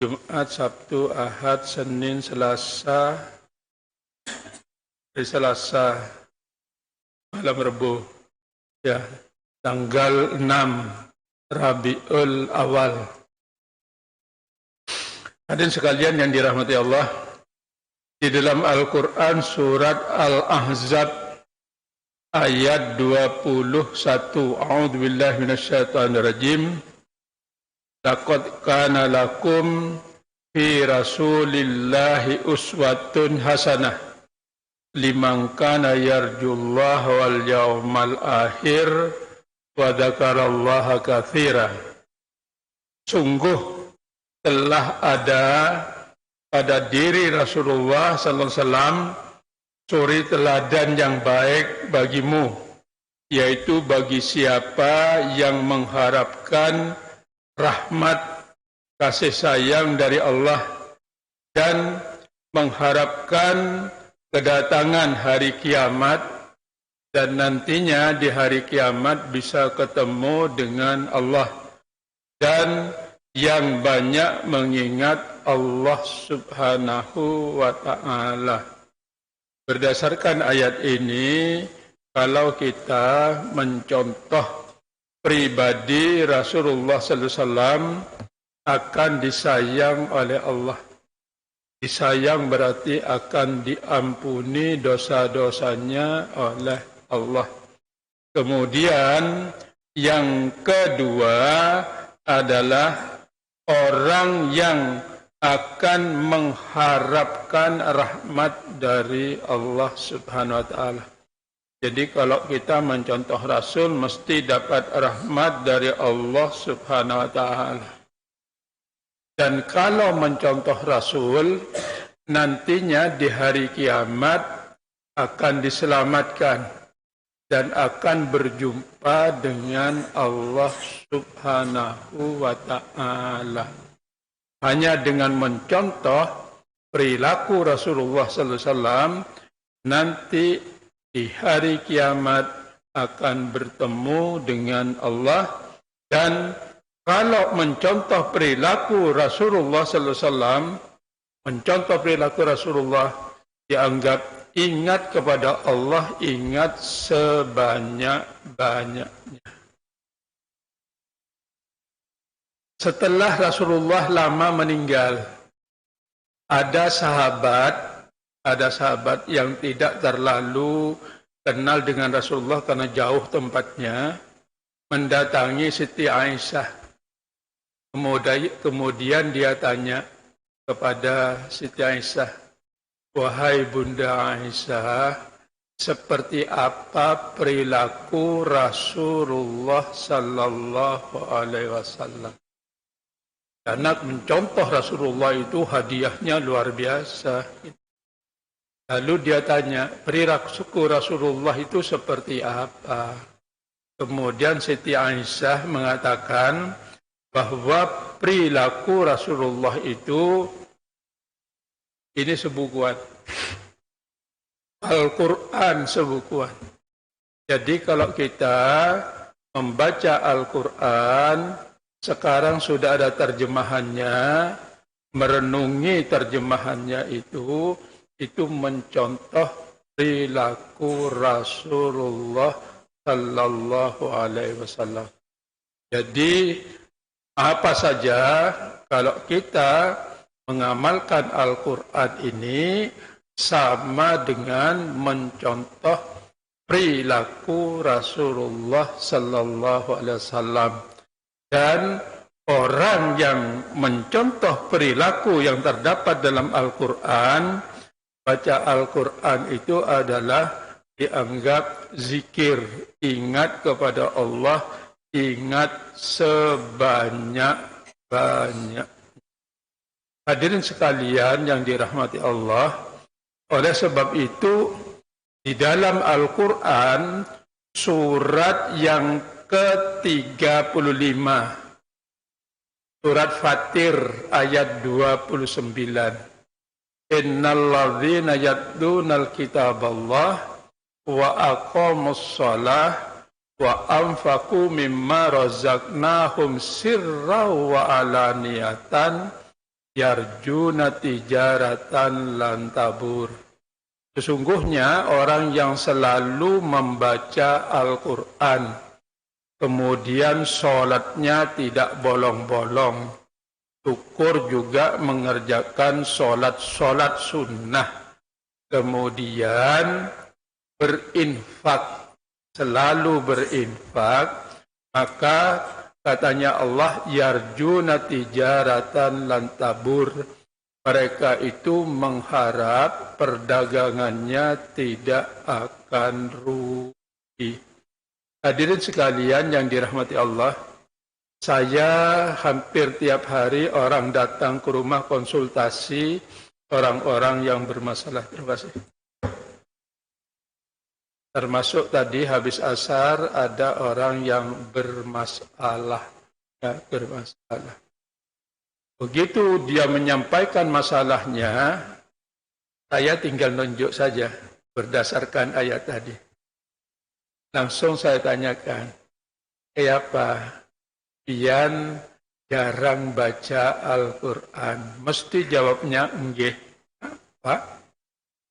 Jumat, Sabtu, Ahad, Senin, Selasa, hari Selasa, malam Rabu, ya, tanggal 6 Rabiul Awal. Hadirin sekalian yang dirahmati Allah, di dalam Al-Quran surat Al-Ahzab ayat 21, A'udzubillahi minasyaitonirrajim. Laqad kana lakum fi Rasulillahi uswatun hasanah liman kana yarjullaha wal yawmal akhir wa dzakarallaha katsiran. Sungguh telah ada pada diri Rasulullah sallallahu alaihi wasallam suri teladan yang baik bagimu, yaitu bagi siapa yang mengharapkan rahmat kasih sayang dari Allah dan mengharapkan kedatangan hari kiamat, dan nantinya di hari kiamat bisa ketemu dengan Allah, dan yang banyak mengingat Allah Subhanahu wa ta'ala. Berdasarkan ayat ini, kalau kita mencontoh pribadi Rasulullah sallallahu alaihi wasallam akan disayang oleh Allah. Disayang berarti akan diampuni dosa-dosanya oleh Allah. Kemudian yang kedua adalah orang yang akan mengharapkan rahmat dari Allah Subhanahu wa ta'ala. Jadi kalau kita mencontoh Rasul mesti dapat rahmat dari Allah Subhanahu wa ta'ala. Dan kalau mencontoh Rasul, nantinya di hari kiamat akan diselamatkan dan akan berjumpa dengan Allah Subhanahu wa ta'ala. Hanya dengan mencontoh perilaku Rasulullah sallallahu alaihi wasallam, nanti di hari kiamat akan bertemu dengan Allah. Dan kalau mencontoh perilaku Rasulullah sallallahu alaihi wasallam, mencontoh perilaku Rasulullah dianggap ingat kepada Allah, ingat sebanyak-banyaknya. Setelah Rasulullah lama meninggal, ada sahabat yang tidak terlalu kenal dengan Rasulullah karena jauh tempatnya, mendatangi Siti Aisyah. Kemudian dia tanya kepada Siti Aisyah, "Wahai Bunda Aisyah, seperti apa perilaku Rasulullah sallallahu alaihi wasallam?" Karena mencontoh Rasulullah itu hadiahnya luar biasa. Lalu dia tanya, perilaku Rasulullah itu seperti apa? Kemudian Siti Aisyah mengatakan bahwa perilaku Rasulullah itu, ini sebukuan, Al-Quran sebukuan. Jadi kalau kita membaca Al-Quran, sekarang sudah ada terjemahannya, merenungi terjemahannya itu mencontoh perilaku Rasulullah sallallahu alaihi wasallam. Jadi apa saja kalau kita mengamalkan Al-Quran ini sama dengan mencontoh perilaku Rasulullah sallallahu alaihi wasallam. Dan orang yang mencontoh perilaku yang terdapat dalam Al-Quran, baca Al-Quran itu adalah dianggap zikir, ingat kepada Allah, ingat sebanyak-banyak. Hadirin sekalian yang dirahmati Allah, oleh sebab itu di dalam Al-Quran surat yang ke-35, surat Fatir ayat 29. Innalladzina yatlunal kitaballah wa aqamus shalah wa anfaqu mimma razaqnahum sirran wa alaniyatan yarjuna tijaratan lan tabur. Sesungguhnya orang yang selalu membaca Al-Quran, kemudian sholatnya tidak bolong-bolong, syukur juga mengerjakan sholat sunnah, kemudian berinfak, selalu berinfak, maka katanya Allah, yarjuna tijaratan lan tabur. Mereka itu mengharap perdagangannya tidak akan rugi. Hadirin sekalian yang dirahmati Allah, saya hampir tiap hari orang datang ke rumah konsultasi orang-orang yang bermasalah. Terima kasih. Termasuk tadi habis asar ada orang yang bermasalah. Ya, bermasalah. Begitu dia menyampaikan masalahnya, saya tinggal nunjuk saja berdasarkan ayat tadi. Langsung saya tanyakan, apa? Pian jarang baca Al-Quran. Mesti jawabnya enggak. Pak,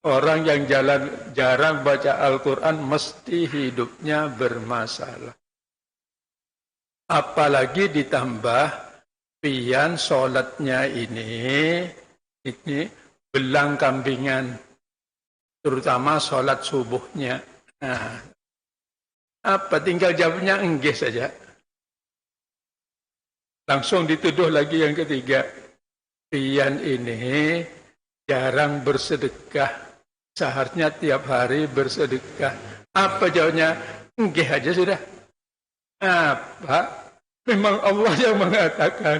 orang yang jarang baca Al-Quran mesti hidupnya bermasalah. Apalagi ditambah pian sholatnya ini belang kambingan, terutama sholat subuhnya. Nah, apa tinggal jawabnya enggak saja. Langsung dituduh lagi yang ketiga, pian ini jarang bersedekah, seharusnya tiap hari bersedekah. Apa jawabnya? Enggak aja sudah. Apa? Memang Allah yang mengatakan.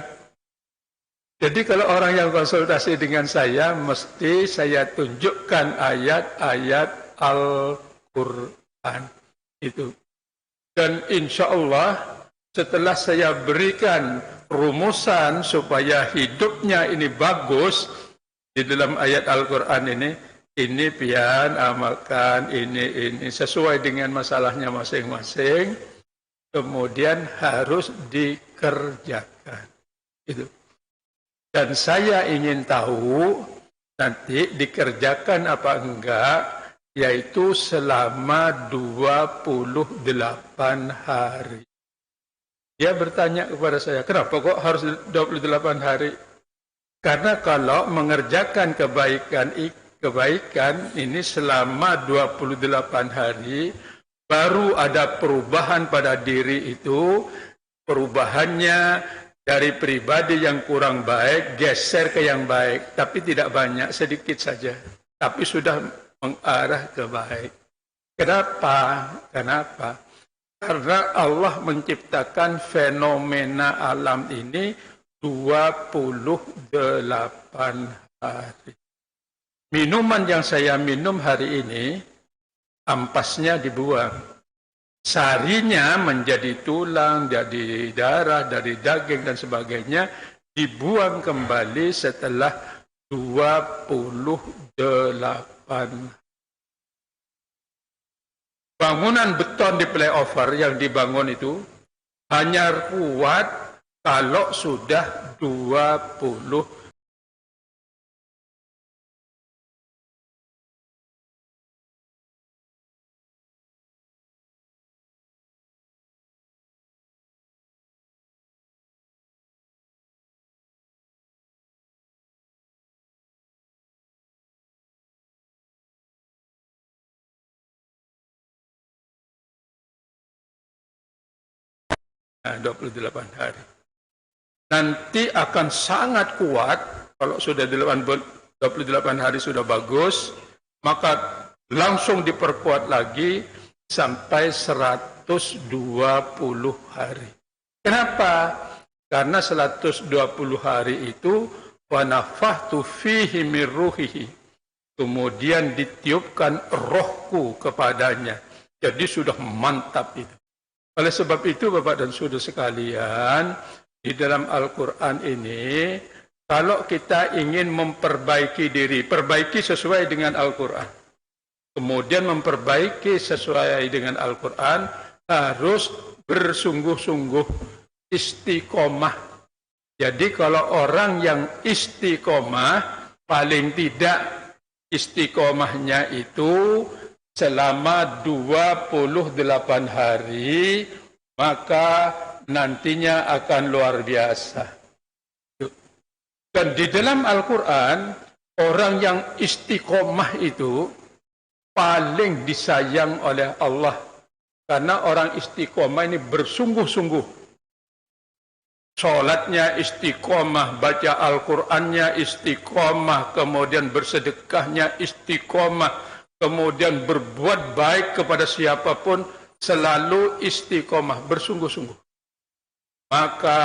Jadi kalau orang yang konsultasi dengan saya, mesti saya tunjukkan ayat-ayat Al-Quran itu. Dan insya Allah setelah saya berikan rumusan supaya hidupnya ini bagus di dalam ayat Al-Quran ini pian amalkan, ini sesuai dengan masalahnya masing-masing. Kemudian harus dikerjakan. Itu. Dan saya ingin tahu nanti dikerjakan apa enggak, yaitu selama 28 hari. Dia bertanya kepada saya, kenapa kok harus 28 hari? Karena kalau mengerjakan kebaikan ini selama 28 hari, baru ada perubahan pada diri itu, perubahannya dari pribadi yang kurang baik, geser ke yang baik, tapi tidak banyak, sedikit saja, tapi sudah mengarah ke baik. Kenapa? Karena Allah menciptakan fenomena alam ini 28 hari. Minuman yang saya minum hari ini, ampasnya dibuang. Sarinya menjadi tulang, jadi darah, dari daging dan sebagainya, dibuang kembali setelah 28. Bangunan beton di flyover yang dibangun itu hanya kuat kalau sudah 20. Nah, 28 hari. Nanti akan sangat kuat kalau sudah 28 hari sudah bagus, maka langsung diperkuat lagi sampai 120 hari. Kenapa? Karena 120 hari itu wa nafakhtu fihi min ruhihi. Kemudian ditiupkan rohku kepadanya. Jadi sudah mantap itu. Oleh sebab itu Bapak dan Saudara sekalian, di dalam Al-Quran ini, kalau kita ingin memperbaiki diri, perbaiki sesuai dengan Al-Quran. Kemudian memperbaiki sesuai dengan Al-Quran, harus bersungguh-sungguh istiqomah. Jadi kalau orang yang istiqomah, paling tidak istiqomahnya itu selama 28 hari, maka nantinya akan luar biasa. Dan di dalam Al-Quran, orang yang istiqomah itu paling disayang oleh Allah. Karena orang istiqomah ini bersungguh-sungguh. Sholatnya istiqomah, baca Al-Qurannya istiqomah, kemudian bersedekahnya istiqomah, kemudian berbuat baik kepada siapapun, selalu istiqomah, bersungguh-sungguh. Maka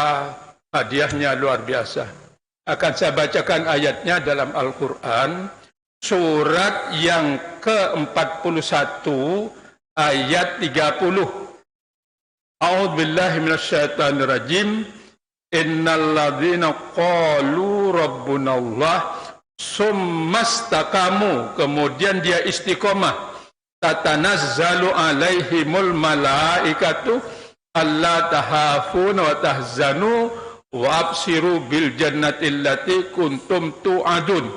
hadiahnya luar biasa. Akan saya bacakan ayatnya dalam Al-Quran, surat yang ke-41, ayat 30. A'udzubillahi minasyaitonirrajim. Innal ladzina qalu rabbunallah summastaqamu, kemudian dia istiqomah, tatanazzalu alaihimul malaikatu alla tahafuna wa tahzanu wa absiru bil jannati allati kuntum tu'adun.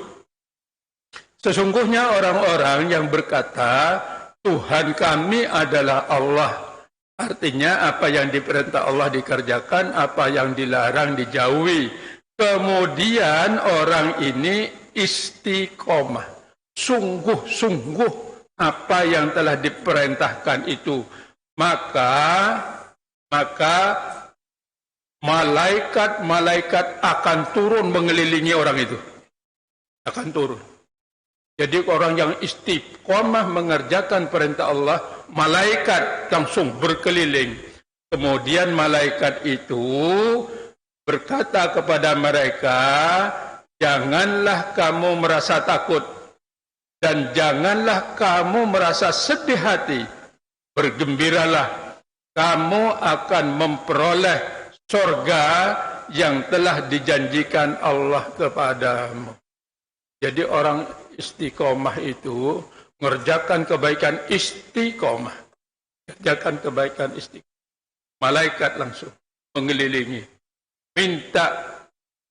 Sesungguhnya orang-orang yang berkata Tuhan kami adalah Allah. Artinya apa yang diperintah Allah dikerjakan, apa yang dilarang dijauhi. Kemudian orang ini istiqomah, sungguh-sungguh apa yang telah diperintahkan itu. Maka malaikat-malaikat akan turun mengelilingi orang itu. Akan turun. Jadi orang yang istiqomah mengerjakan perintah Allah, malaikat langsung berkeliling. Kemudian malaikat itu berkata kepada mereka, janganlah kamu merasa takut dan janganlah kamu merasa sedih hati. Bergembiralah, kamu akan memperoleh surga yang telah dijanjikan Allah kepadamu. Jadi orang istiqomah itu mengerjakan kebaikan istiqomah. Kerjakan kebaikan istiqomah. Malaikat langsung mengelilingi. Minta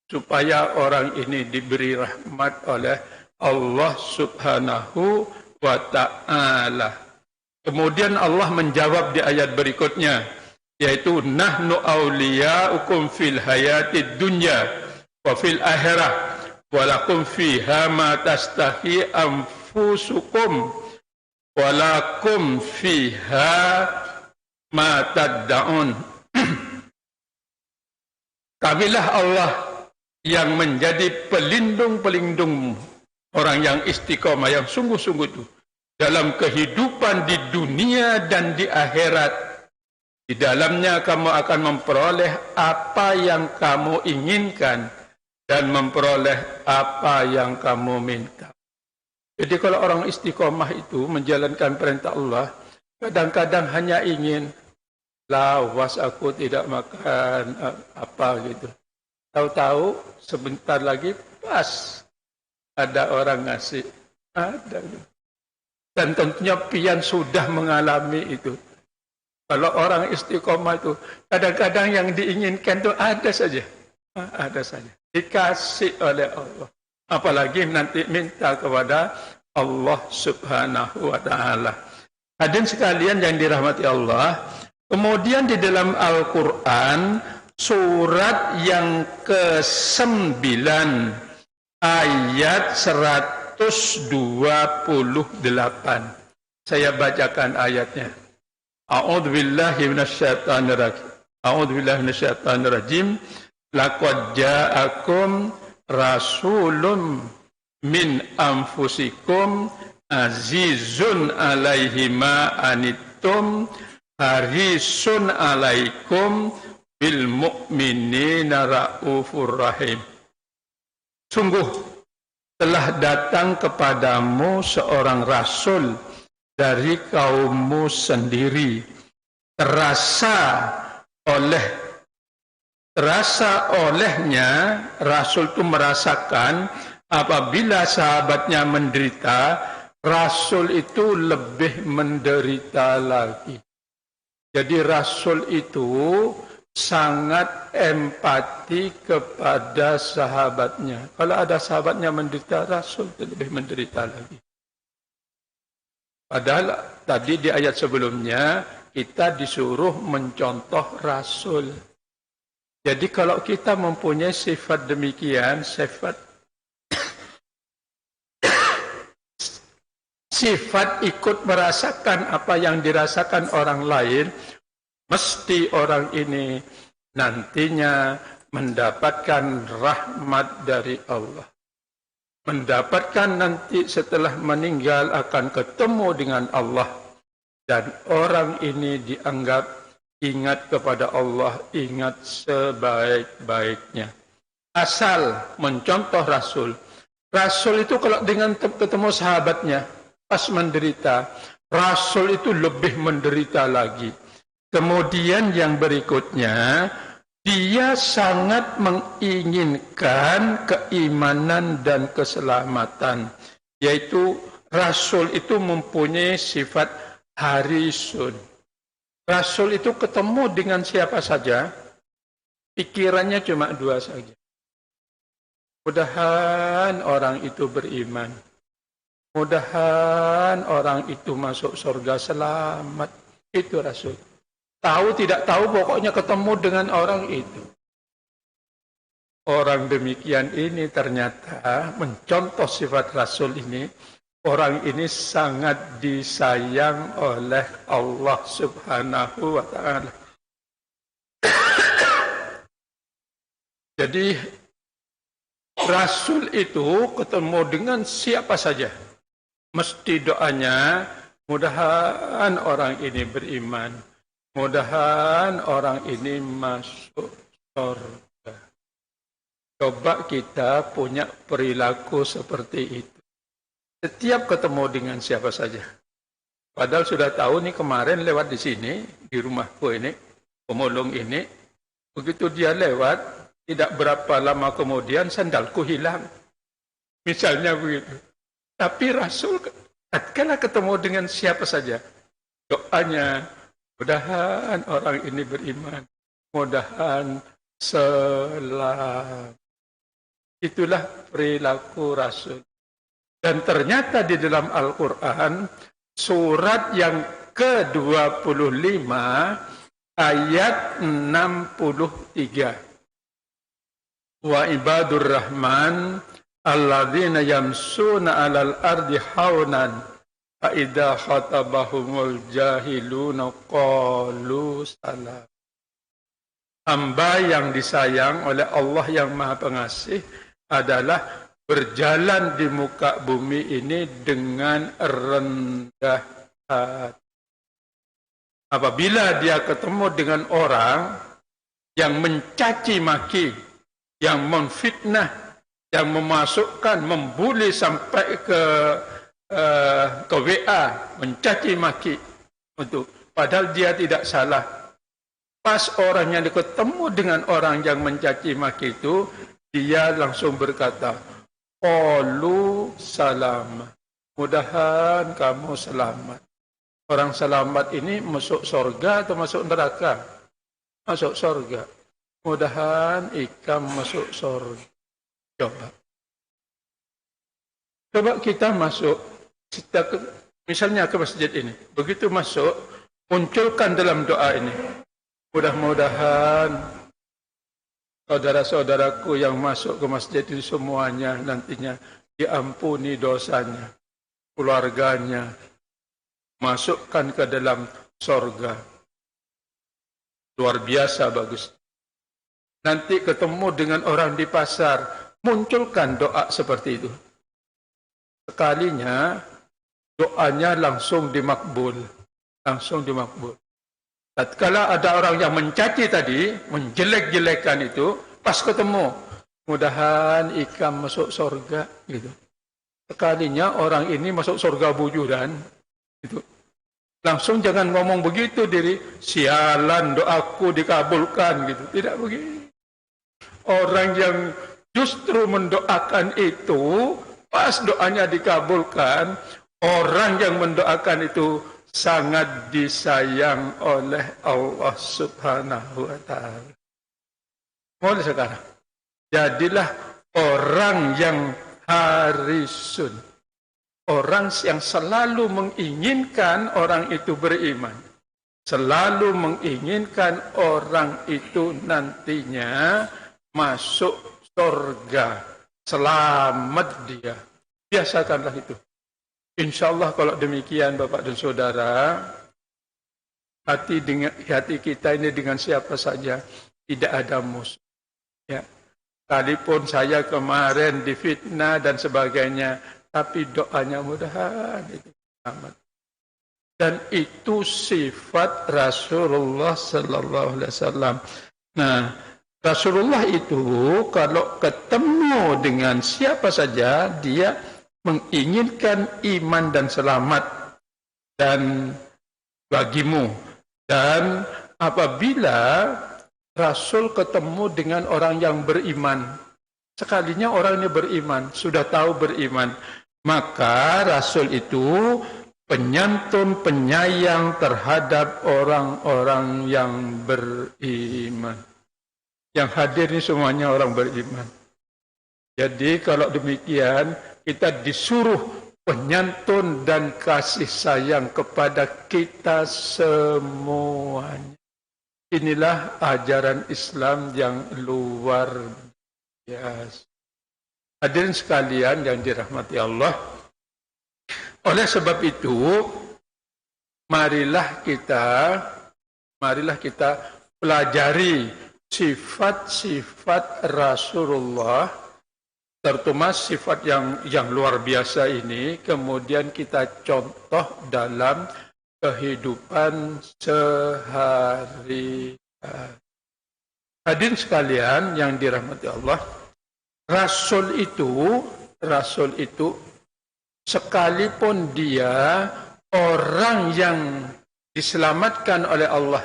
supaya orang ini diberi rahmat oleh Allah Subhanahu wa ta'ala. Kemudian Allah menjawab di ayat berikutnya, yaitu nahnu awliya'ukum fil hayatid dunya wa fil akhirah walakum fiha ma tastahi anfusukum walakum fiha ma tad'un. Kamilah Allah yang menjadi pelindung-pelindung orang yang istiqomah, yang sungguh-sungguh itu dalam kehidupan di dunia dan di akhirat. Di dalamnya kamu akan memperoleh apa yang kamu inginkan dan memperoleh apa yang kamu minta. Jadi kalau orang istiqomah itu menjalankan perintah Allah, kadang-kadang hanya ingin, lawas aku tidak makan apa gitu. Tahu-tahu sebentar lagi pas ada orang ngasih. Ada. Dan tentunya pian sudah mengalami itu. Kalau orang istiqomah itu, kadang-kadang yang diinginkan itu ada saja. Ada saja. Dikasih oleh Allah. Apalagi nanti minta kepada Allah Subhanahu wa ta'ala. Hadirin sekalian yang dirahmati Allah, kemudian di dalam Al-Quran, surat yang ke-9, ayat 128. Saya bacakan ayatnya. A'udzubillahi minasyaitonirrajim. Laqad ja'akum rasulun min anfusikum azizun alaihi ma anittum harisun alaikum bil mu'minina raufur rahim. Sungguh telah datang kepadamu seorang rasul dari kaummu sendiri, terasa olehnya rasul itu merasakan apabila sahabatnya menderita, rasul itu lebih menderita lagi. Jadi rasul itu sangat empati kepada sahabatnya. Kalau ada sahabatnya menderita, Rasul lebih menderita lagi. Padahal tadi di ayat sebelumnya kita disuruh mencontoh Rasul. Jadi kalau kita mempunyai sifat demikian, sifat ikut merasakan apa yang dirasakan orang lain, mesti orang ini nantinya mendapatkan rahmat dari Allah. Mendapatkan nanti setelah meninggal akan ketemu dengan Allah. Dan orang ini dianggap ingat kepada Allah, ingat sebaik-baiknya. Asal mencontoh Rasul. Rasul itu kalau dengan ketemu sahabatnya, pas menderita, Rasul itu lebih menderita lagi. Kemudian yang berikutnya, dia sangat menginginkan keimanan dan keselamatan. Yaitu Rasul itu mempunyai sifat harisun. Rasul itu ketemu dengan siapa saja, pikirannya cuma dua saja. Mudahan orang itu beriman. Mudahan orang itu masuk surga selamat. Itu Rasul. Tahu tidak tahu pokoknya ketemu dengan orang itu. Orang demikian ini ternyata mencontoh sifat Rasul ini. Orang ini sangat disayang oleh Allah Subhanahu wa ta'ala. Jadi Rasul itu ketemu dengan siapa saja. Mesti doanya, mudahan orang ini beriman. Mudahan orang ini masuk surga. Coba kita punya perilaku seperti itu. Setiap ketemu dengan siapa saja. Padahal sudah tahu nih kemarin lewat di sini, di rumahku ini, pemulung ini. Begitu dia lewat, tidak berapa lama kemudian sandalku hilang. Misalnya begitu. Tapi Rasul, tatkala ketemu dengan siapa saja, doanya, mudahan orang ini beriman. Mudahan selamat. Itulah perilaku Rasul. Dan ternyata di dalam Al-Quran, surat yang ke-25, ayat 63. Wa ibadur rahman, alladzina yamsuna alal ardi haunan, fa idza khatabahumul jahiluna qalu salam. Hamba yang disayang oleh Allah yang Maha Pengasih adalah berjalan di muka bumi ini dengan rendah hati. Apabila dia ketemu dengan orang yang mencaci maki, yang memfitnah, yang memasukkan, membuli sampai ke WA, mencaci maki, padahal dia tidak salah. Pas orang yang ketemu dengan orang yang mencaci maki itu, dia langsung berkata, qalu salam. Mudahan kamu selamat. Orang selamat ini masuk surga atau masuk neraka? Masuk surga. Mudahan ikam masuk surga. Coba kita masuk, misalnya ke masjid ini. Begitu masuk, munculkan dalam doa ini. Mudah-mudahan saudara-saudaraku yang masuk ke masjid ini semuanya nantinya diampuni dosanya, keluarganya, masukkan ke dalam surga. Luar biasa bagus. Nanti ketemu dengan orang di pasar, munculkan doa seperti itu. Sekalinya doanya langsung dimakbul. Langsung dimakbul. Tatkala ada orang yang mencaci tadi, menjelek-jelekan itu, pas ketemu, mudahan ikam masuk surga, gitu. Sekalinya orang ini masuk surga bujuran, gitu. Langsung jangan ngomong begitu diri, sialan doaku dikabulkan, gitu. Tidak begitu. Orang yang justru mendoakan itu, pas doanya dikabulkan, orang yang mendoakan itu sangat disayang oleh Allah Subhanahu wa Ta'ala. Mulai sekarang, jadilah orang yang harisun, orang yang selalu menginginkan orang itu beriman, selalu menginginkan orang itu nantinya masuk surga, selamat dia. Biasakanlah itu. Insya Allah kalau demikian Bapak dan Saudara, hati kita ini dengan siapa saja tidak ada musuh. Ya. Sekalipun saya kemarin difitnah dan sebagainya, tapi doanya mudahan itu amat. Dan itu sifat Rasulullah Sallallahu Alaihi Wasallam. Nah, Rasulullah itu kalau ketemu dengan siapa saja, dia menginginkan iman dan selamat dan bagimu. Dan apabila Rasul ketemu dengan orang yang beriman, sekalinya orang ini beriman, sudah tahu beriman, maka Rasul itu penyantun, penyayang terhadap orang-orang yang beriman. Yang hadir ini semuanya orang beriman. Jadi kalau demikian, kita disuruh penyantun dan kasih sayang kepada kita semuanya. Inilah ajaran Islam yang luar biasa. Hadirin sekalian yang dirahmati Allah. Oleh sebab itu, marilah kita pelajari sifat-sifat Rasulullah, terutama sifat yang luar biasa ini, kemudian kita contoh dalam kehidupan sehari-hari. Hadirin sekalian yang dirahmati Allah, Rasul itu sekalipun dia orang yang diselamatkan oleh Allah,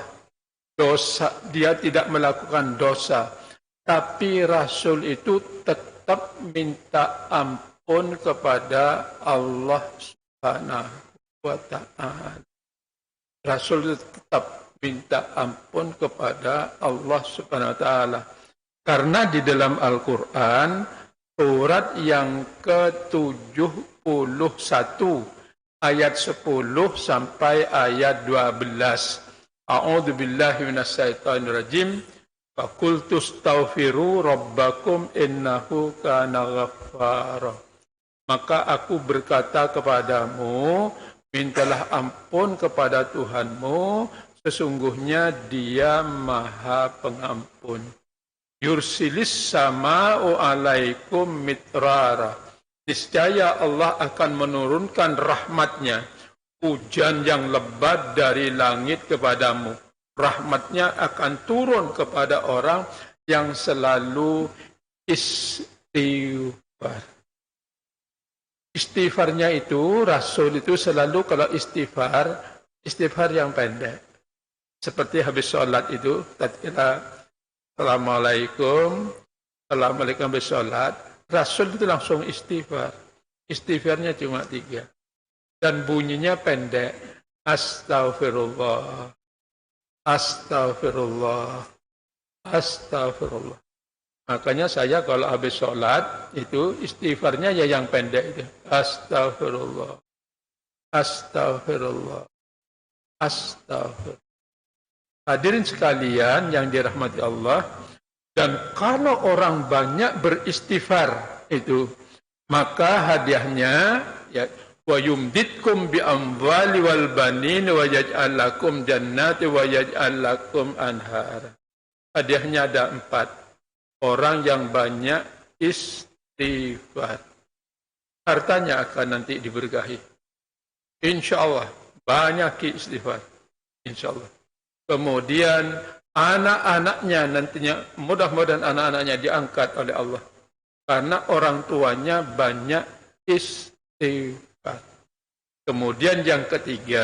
dia tidak melakukan dosa, tapi Rasul itu tetap minta ampun kepada Allah Subhanahu wa Ta'ala. Rasul tetap minta ampun kepada Allah Subhanahu wa Ta'ala. Karena di dalam Al-Quran, surat yang ke-71, ayat 10 sampai ayat 12. A'udzu billahi minasyaitonir rajim. Fa qultu astaghfiru rabbakum innahu kana ghaffara. Maka aku berkata kepadamu, mintalah ampun kepada Tuhanmu, sesungguhnya Dia Maha Pengampun. Yursilis sama'u alaikum mitrara. Niscaya Allah akan menurunkan rahmatnya, hujan yang lebat dari langit kepadamu. Rahmatnya akan turun kepada orang yang selalu istighfar. Istighfarnya itu, Rasul itu selalu kalau istighfar yang pendek. Seperti habis sholat itu, tatkala Assalamualaikum habis sholat, Rasul itu langsung istighfar. Istighfarnya cuma 3. Dan bunyinya pendek. Astaghfirullah. Astaghfirullah. Astaghfirullah. Makanya saya kalau habis sholat, itu istighfarnya ya yang pendek itu. Astaghfirullah. Astaghfirullah. Astaghfirullah. Hadirin sekalian yang dirahmati Allah, dan kalau orang banyak beristighfar itu, maka hadiahnya ya wa yumditkum bi amwali wal banin wa yaj'al lakum jannati wa yaj'al lakum anhar. Hadiahnya ada 4. Orang yang banyak istighfar, hartanya akan nanti diberkahi. Insya Allah banyak istighfar. Insya Allah. Kemudian anak-anaknya nantinya, mudah-mudahan anak-anaknya diangkat oleh Allah. Karena orang tuanya banyak istighfar. Kemudian yang ketiga,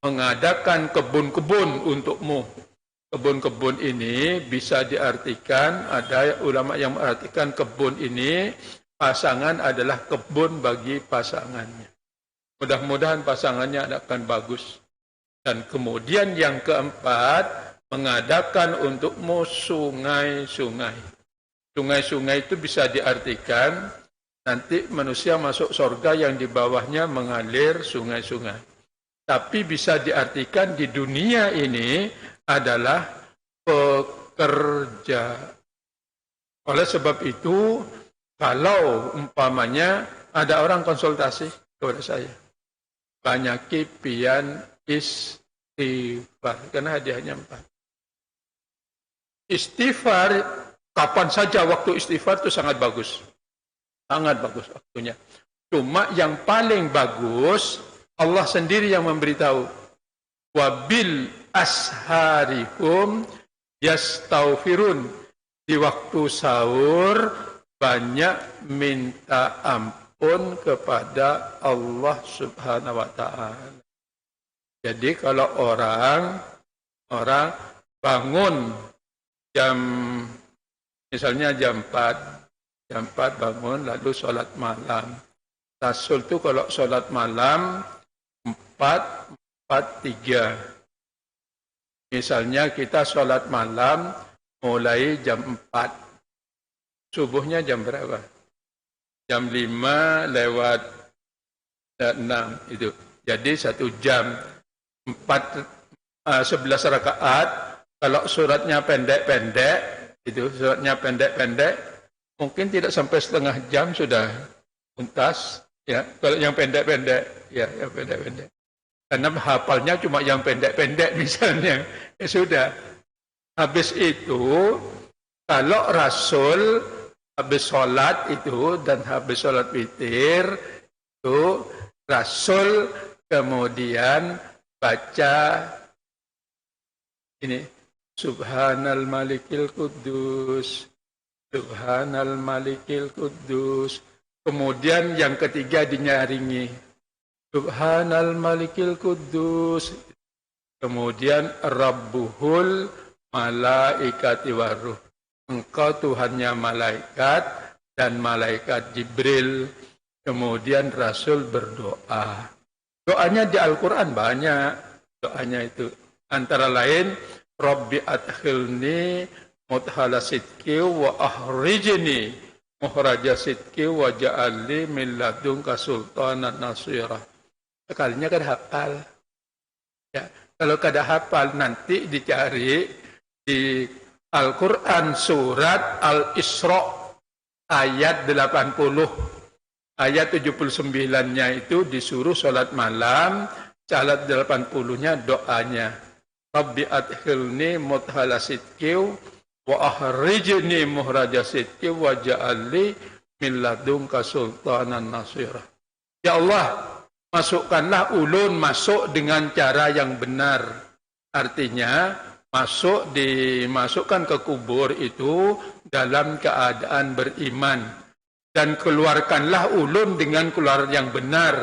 mengadakan kebun-kebun untukmu. Kebun-kebun ini bisa diartikan, ada ulama yang mengartikan kebun ini, pasangan adalah kebun bagi pasangannya. Mudah-mudahan pasangannya akan bagus. Dan kemudian yang keempat, mengadakan untukmu sungai-sungai. Sungai-sungai itu bisa diartikan nanti manusia masuk surga yang di bawahnya mengalir sungai-sungai. Tapi bisa diartikan di dunia ini adalah pekerja. Oleh sebab itu, kalau umpamanya ada orang konsultasi kepada saya, banyaki pian istighfar, karena hadiahnya 4. Istighfar, kapan saja waktu istighfar itu sangat bagus. Sangat bagus waktunya. Cuma yang paling bagus, Allah sendiri yang memberitahu. Wabil asharihum yastaghfirun. Di waktu sahur, banyak minta ampun kepada Allah Subhanahu wa Ta'ala. Jadi kalau orang bangun misalnya jam 4 bangun lalu sholat malam. Rasul itu kalau sholat malam 4:43. Misalnya kita sholat malam mulai jam 4. Subuhnya jam berapa? Jam 5 lewat 6 itu. Jadi 1 jam. 11 rakaat. Kalau suratnya pendek-pendek, itu suratnya pendek-pendek, mungkin tidak sampai setengah jam sudah tuntas. Ya, kalau yang pendek-pendek, ya yang pendek-pendek. Karena hafalnya cuma yang pendek-pendek misalnya, ya sudah. Habis itu, kalau Rasul habis sholat itu dan habis sholat witir itu Rasul kemudian baca ini Subhanal Malikil Kudus, Subhanal Malikil Kudus. Kemudian yang ketiga dinyaringi Subhanal Malikil Kudus. Kemudian Rabbuhul Malaikati Waruh. Engkau Tuhannya malaikat dan malaikat Jibril. Kemudian Rasul berdoa. Doanya di Al-Quran banyak. Doanya itu. Antara lain, Rabbi adkhilni mudhala sidqi wa ahrijni mukhraja sidqi wa ja'alni min ladunka sultanan nasira. Sekalinya kan hafal. Ya, kalau kada hafal nanti dicari di Al-Quran surat Al-Isra ayat 80. Ayat 79-nya itu disuruh sholat malam, ayat 80-nya doanya. Rabbi adkhilni mudhala sidqi wa ahrijni mukhraja sidqi wa ja'alni min ladunka sultanan nasira. Ya Allah, masukkanlah ulun masuk dengan cara yang benar. Artinya, dimasukkan ke kubur itu dalam keadaan beriman. Dan keluarkanlah ulun dengan keluar yang benar.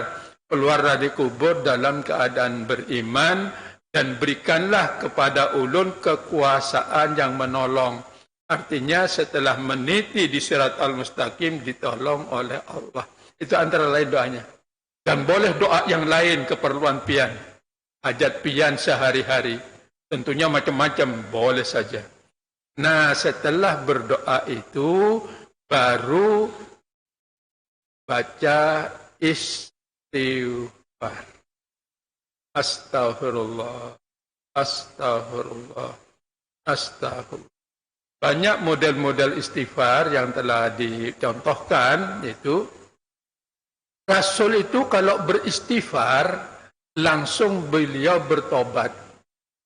Keluar dari kubur dalam keadaan beriman. Dan berikanlah kepada ulun kekuasaan yang menolong. Artinya setelah meniti di sirat al-mustaqim ditolong oleh Allah. Itu antara lain doanya. Dan boleh doa yang lain keperluan pian. Hajat pian sehari-hari. Tentunya macam-macam, boleh saja. Nah, setelah berdoa itu, baru baca istighfar. Astaghfirullah, astaghfirullah, astaghfirullah. Banyak model-model istighfar yang telah dicontohkan, yaitu Rasul itu kalau beristighfar, langsung beliau bertobat.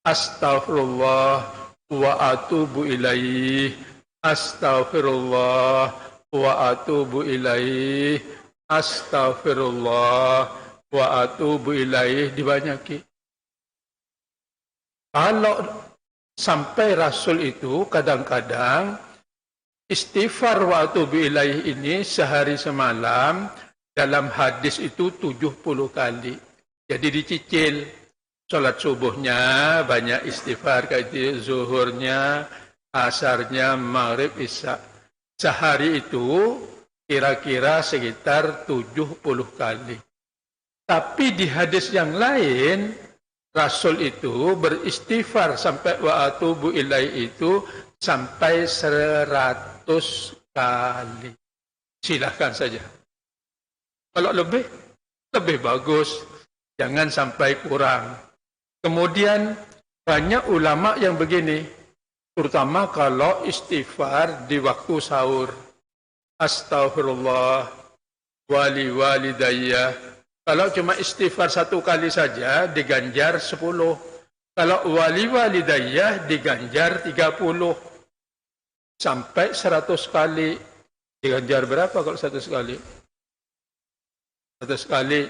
Astaghfirullah wa atubu ilaih. Astaghfirullah wa atubu ilaih. Astaghfirullah wa atubu ilaih. Dibanyaki. Kalau sampai Rasul itu kadang-kadang istighfar wa atubu ilaih ini sehari semalam dalam hadis itu 70 kali. Jadi dicicil. Salat subuhnya banyak istighfar, kayak zuhurnya, asarnya, maghrib, isya. Sehari itu kira-kira sekitar 70 kali. Tapi di hadis yang lain, Rasul itu beristighfar sampai wa atubu ilaihi itu sampai 100 kali. Silahkan saja. Kalau lebih bagus. Jangan sampai kurang. Kemudian banyak ulama yang begini, terutama kalau istighfar di waktu sahur. Astaghfirullah wali walidayya. Kalau cuma istighfar 1 kali saja diganjar 10. Kalau wali walidayya diganjar 30. Sampai 100 kali. Diganjar berapa kalau 100 kali? 100 kali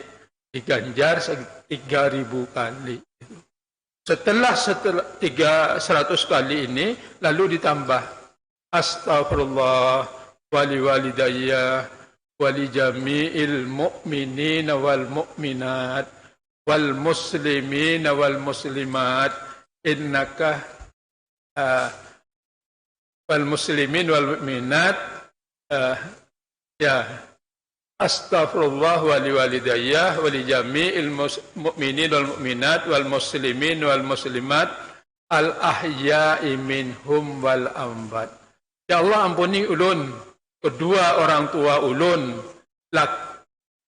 diganjar 3.000 kali. Setelah 100 kali ini, lalu ditambah Astaghfirullah wali walidayya wali jami'il mu'minin wal mu'minat wal muslimin wal muslimat innaka wal muslimin wal mu'minat ya Astaghfirullah wali walidayya wali jami'il mu'minin wal mu'minat wal muslimin wal muslimat al ahya'i minhum wal amwat. Ya Allah, ampuni ulun, kedua orang tua ulun,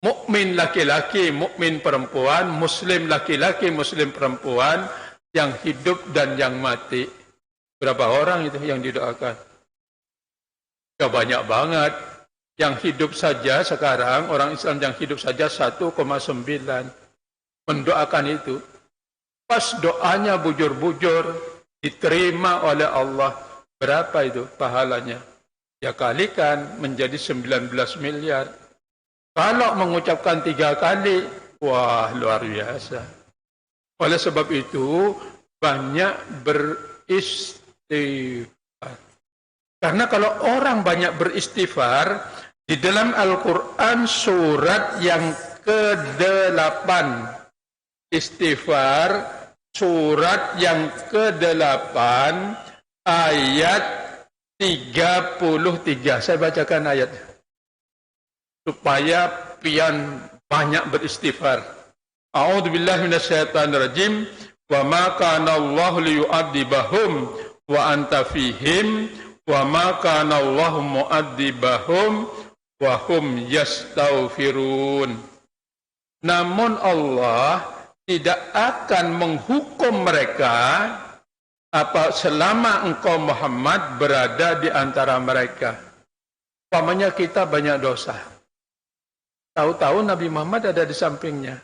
mukmin laki-laki, mukmin perempuan, muslim laki-laki, muslim perempuan, yang hidup dan yang mati. Berapa orang itu yang didoakan? Ya banyak banget. Yang hidup saja sekarang, orang Islam yang hidup saja 1,9 mendoakan itu. Pas doanya bujur-bujur, diterima oleh Allah. Berapa itu pahalanya? Ya kalikan menjadi 19 miliar. Kalau mengucapkan 3 kali, wah luar biasa. Oleh sebab itu, banyak beristighfar. Karena kalau orang banyak beristighfar, di dalam Al-Quran surat yang ke-8, istighfar, surat yang ke-8, ayat 33. Saya bacakan ayat supaya pian banyak beristighfar. A'udzubillahi minasyaitonirrajim. Wa ma kana Allahu liyu'adzibahum wa anta fihim wa ma kana Allahu mu'adzibahum wa hum yastaghfirun. Namun Allah tidak akan menghukum mereka selama engkau Muhammad berada di antara mereka. Umpamanya kita banyak dosa. Tahu-tahu Nabi Muhammad ada di sampingnya.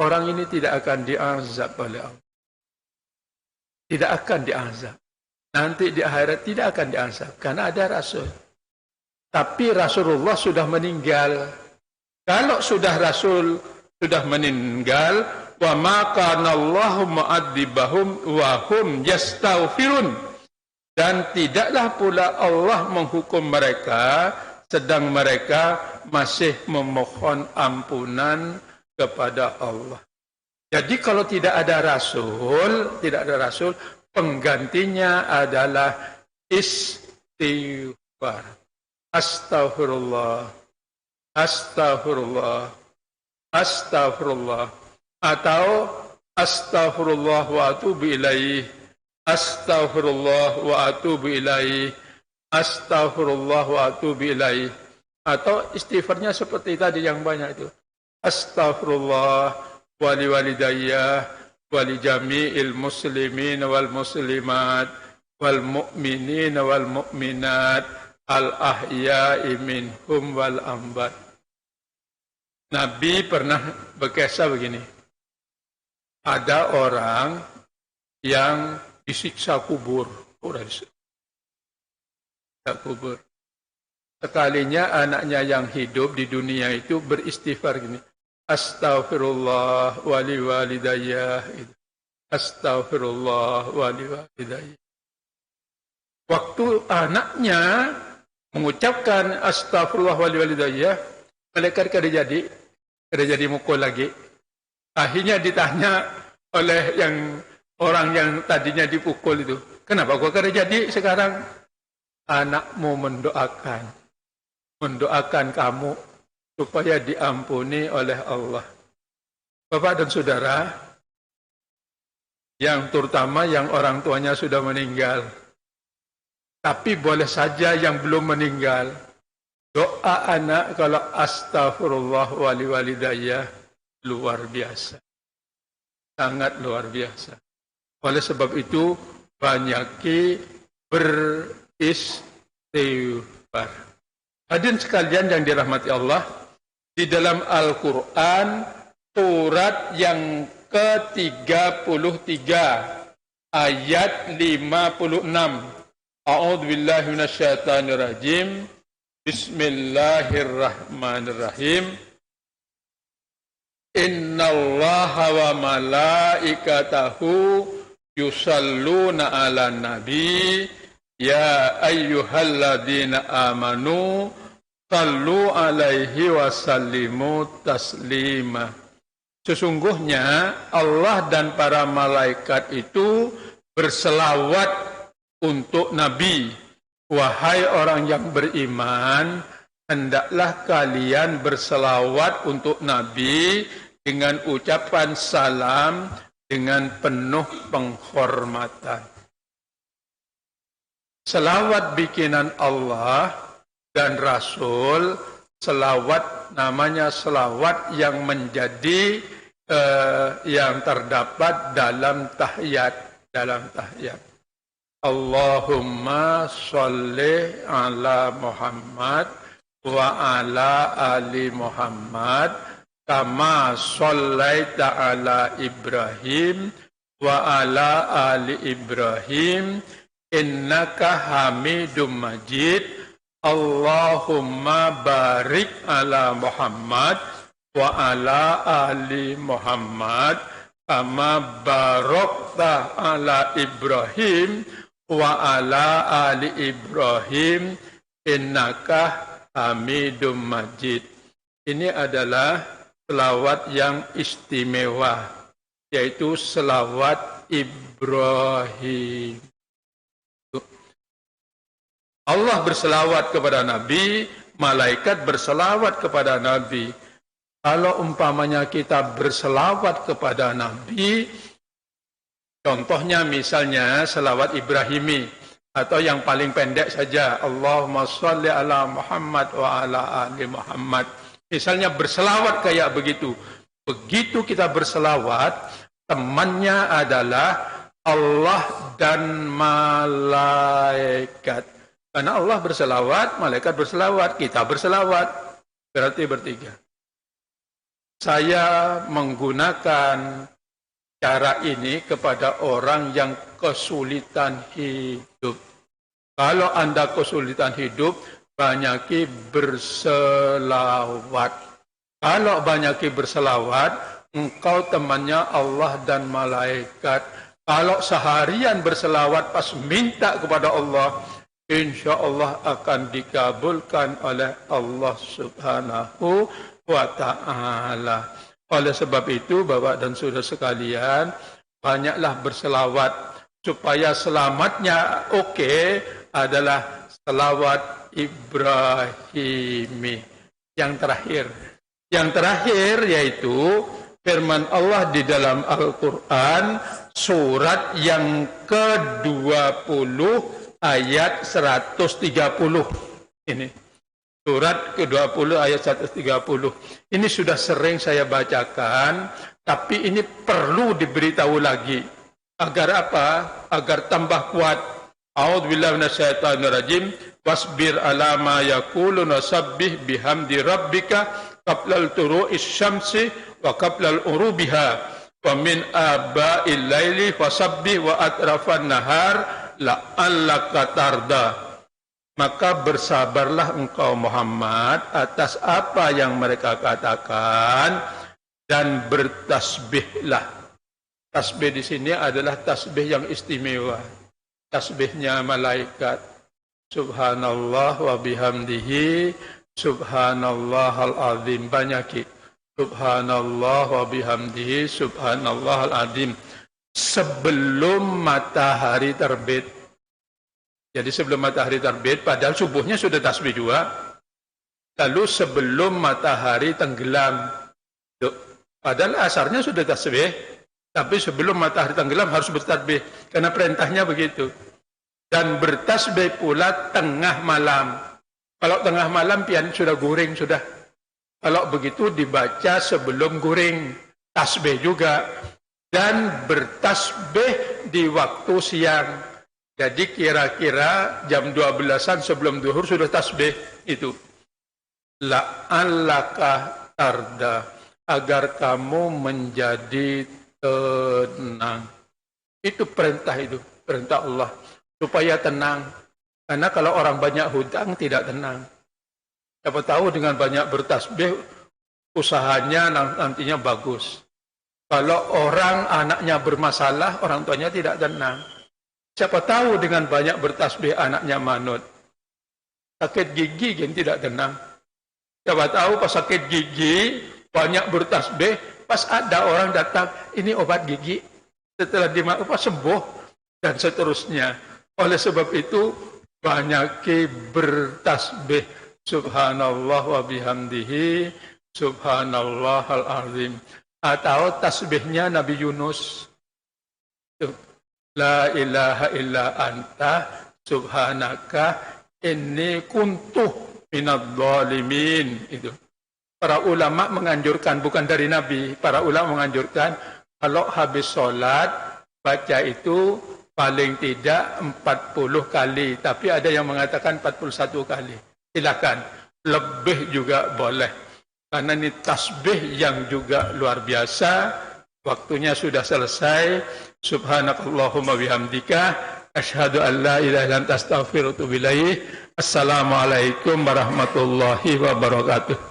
Orang ini tidak akan diazab oleh Allah. Tidak akan diazab. Nanti di akhirat tidak akan diazab karena ada Rasul. Tapi Rasulullah sudah meninggal. Kalau sudah Rasul sudah meninggal, wa ma kana Allahu mu'adzibahum wa hum yastaghfirun. Dan tidaklah pula Allah menghukum mereka sedang mereka masih memohon ampunan kepada Allah. Jadi kalau tidak ada Rasul, penggantinya adalah istighfar. Astaghfirullah, astaghfirullah, astaghfirullah, atau astaghfirullah wa atubu ilaih, astaghfirullah wa atubu ilaih, astaghfirullah wa atubu ilaih, atau istighfarnya seperti tadi yang banyak itu. Astaghfirullah wali walidayya wali jami'il muslimin wal muslimat wal mu'minin wal mu'minat al-ahya'i minhum wal amwat. Nabi pernah berkisah begini. Ada orang yang disiksa kubur. Kubur. Sekalinya anaknya yang hidup di dunia itu beristighfar gini. Astaghfirullah wali walidayya. Astaghfirullah wali walidayya. Waktu anaknya mengucapkan astaghfirullah wali walidayya, malaikat kada jadi mukul lagi. Akhirnya ditanya oleh orang yang tadinya dipukul itu, kenapa kok kada jadi sekarang? Anakmu mendoakan kamu supaya diampuni oleh Allah. Bapak dan saudara, yang terutama yang orang tuanya sudah meninggal. Tapi boleh saja yang belum meninggal. Doa anak kalau astagfirullah wali walidayah luar biasa. Sangat luar biasa. Oleh sebab itu, banyaki beristighfar. Hadirin sekalian yang dirahmati Allah, di dalam Al-Quran, surat yang ke-33, ayat 56. A'udzubillahi minasyaitonirrajim. Bismillahirrahmanirrahim. Innallaha wa malaikatahu yusalluna ala nabi ya ayyuhalladzina amanu sallu alaihi wa sallimu taslima. Sesungguhnya Allah dan para malaikat itu berselawat untuk Nabi. Wahai orang yang beriman, hendaklah kalian berselawat untuk Nabi dengan ucapan salam dengan penuh penghormatan. Selawat bikinan Allah dan Rasul, selawat namanya selawat yang menjadi yang terdapat dalam tahiyat. Allahumma sholli ala Muhammad wa ala ali Muhammad kama shallaita ala Ibrahim wa ala ali Ibrahim innaka Hamidum Majid. Allahumma barik ala Muhammad wa ala ali Muhammad kama barakta ala Ibrahim wa ala ali Ibrahim innaka Hamidum Majid. Ini adalah selawat yang istimewa, yaitu selawat Ibrahim. Allah berselawat kepada Nabi, malaikat berselawat kepada Nabi. Kalau umpamanya kita berselawat kepada Nabi, contohnya misalnya selawat Ibrahimi, atau yang paling pendek saja, Allahumma sholli ala Muhammad wa ala ali Muhammad. Misalnya berselawat kayak begitu. Begitu kita berselawat, temannya adalah Allah dan malaikat. Karena Allah berselawat, malaikat berselawat, kita berselawat. Berarti bertiga. Saya menggunakan cara ini kepada orang yang kesulitan hidup. Kalau Anda kesulitan hidup, banyaki berselawat. Kalau banyaki berselawat, engkau temannya Allah dan malaikat. Kalau seharian berselawat pas minta kepada Allah, insya Allah akan dikabulkan oleh Allah Subhanahu wa Ta'ala. Oleh sebab itu, Bapak dan Saudara sekalian, banyaklah berselawat supaya selamatnya adalah selawat Ibrahimi. Yang terakhir yaitu firman Allah di dalam Al-Quran, surat yang ke-20 ayat 130. Ini surat ke-20 ayat 130. Ini sudah sering saya bacakan, tapi ini perlu diberitahu lagi. Agar apa? Agar tambah kuat. A'udzubillahi minasyaitonirrajim. Wasbir ala ma yaqulun wasabbih bihamdi rabbika qablal turu'is syamsi wa qablal urubiha wa min aba'il laili wasabbih wa atrafan nahar la'allaka tarda. Maka bersabarlah engkau Muhammad atas apa yang mereka katakan dan bertasbihlah. Tasbih di sini adalah tasbih yang istimewa. Tasbihnya malaikat. Subhanallah wa bihamdihi subhanallahal azim. Banyaki. Subhanallah wa bihamdihi subhanallahal azim. Sebelum matahari terbit. Jadi sebelum matahari terbit, padahal subuhnya sudah tasbih juga. Lalu sebelum matahari tenggelam, Padahal asarnya sudah tasbih, tapi sebelum matahari tenggelam harus bertasbih, karena perintahnya begitu. Dan bertasbih pula tengah malam. Kalau tengah malam pian sudah guring sudah. Kalau begitu dibaca sebelum guring, tasbih juga. Dan bertasbih di waktu siang. Jadi kira-kira jam 12-an sebelum duhur sudah tasbih itu. La'allaka tarda, agar kamu menjadi tenang. Itu perintah Allah supaya tenang. Karena kalau orang banyak hutang tidak tenang. Siapa tahu dengan banyak bertasbih usahanya nantinya bagus. Kalau orang anaknya bermasalah, orang tuanya tidak tenang. Siapa tahu dengan banyak bertasbih anaknya manut. Sakit gigi yang tidak tenang. Siapa tahu pas sakit gigi banyak bertasbih, pas ada orang datang, ini obat gigi. Setelah dimakan sembuh dan seterusnya. Oleh sebab itu banyaki bertasbih. Subhanallah wa bihamdihi, subhanallahal azim. Atau tasbihnya Nabi Yunus. La ilaha illa anta subhanaka inni kuntu minadh dhalimin. Itu. Para ulama menganjurkan, bukan dari Nabi, para ulama menganjurkan kalau habis sholat baca itu paling tidak 40 kali, tapi ada yang mengatakan 41 kali. Silakan, lebih juga boleh. Karena ini tasbih yang juga luar biasa. Waktunya sudah selesai. Subhanakallahumma bihamdika asyhadu an la ilaha illa anta astaghfiruka wa atubu ilaik. Assalamualaikum warahmatullahi wabarakatuh.